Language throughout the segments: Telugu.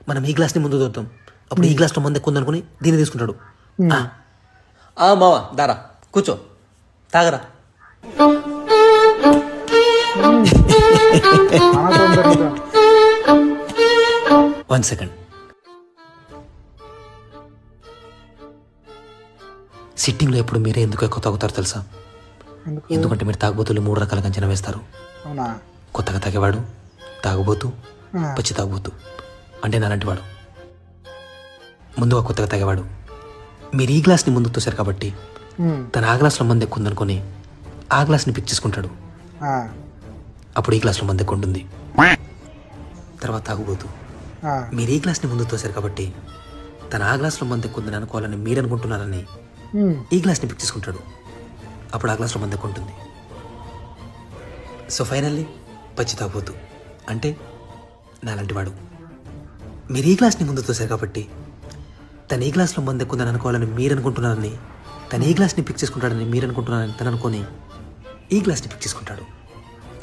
మనం ఈ గ్లాస్ని ముందు తోద్దాం, అప్పుడు ఈ గ్లాస్లో మంది ఎక్కువ అనుకుని దీన్ని తీసుకుంటాడు. మావా దారా కూర్చో తాగరా. 1 సెకండ్. సిట్టింగ్లో ఎప్పుడు మీరే ఎందుకు ఎక్కువ తాగుతారు తెలుసా? ఎందుకంటే మీరు తాగుబోతులు 3 రకాలుగా అంచనా వేస్తారు. కొత్తగా తాగేవాడు, తాగుబోతు, పచ్చి తాగుబోతు. అంటే నాలాంటి వాడు. ముందుగా కొత్తగా తాగేవాడు. మీరు ఈ గ్లాస్ని ముందుకు తోసారు కాబట్టి తను ఆ గ్లాస్లో మంది ఎక్కువ ఉందనుకొని ఆ గ్లాస్ని పిక్ చేసుకుంటాడు. అప్పుడు ఈ గ్లాస్లో మంది ఎక్కువ ఉంటుంది. తర్వాత తాగుబోతు. మీరు ఈ గ్లాస్ని ముందుకు తోసారు కాబట్టి తను ఆ గ్లాస్లో మంది ఎక్కువ ఉందని అనుకోవాలని మీరు అనుకుంటున్నారని ఈ గ్లాస్ని పిక్ చేసుకుంటాడు. అప్పుడు ఆ గ్లాస్లో మంది ఎక్కువ ఉంటుంది. సో ఫైనల్లీ పచ్చి తాగుబోతు అంటే నాలాంటి వాడు. మీరు ఈ గ్లాస్ని ముందు తోసారు కాబట్టి తను ఈ గ్లాస్లో మంది ఎక్కువ ఉందని అనుకోవాలని మీరు అనుకుంటున్నారని, తను ఈ గ్లాస్ని పిక్ చేసుకుంటాడని మీరు అనుకుంటున్నారని తను అనుకొని ఈ గ్లాస్ని పిక్ చేసుకుంటాడు.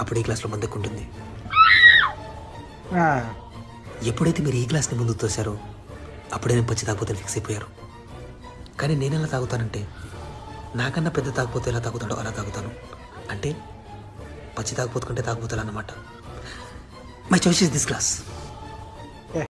అప్పుడు ఈ గ్లాస్లో మంది ఎక్కువ ఉంటుంది. ఎప్పుడైతే మీరు ఈ గ్లాస్ని ముందు తోసారో అప్పుడే నేను పచ్చి తాగుపోతే ఫిక్స్ అయిపోయారు. కానీ నేను ఎలా తాగుతానంటే నాకన్నా పెద్ద తాగుపోతే ఎలా తాగుతాడో అలా తాగుతాను. అంటే పచ్చి తాగుపోతు కంటే తాగుపోతాను అన్నమాట. My choice is this glass.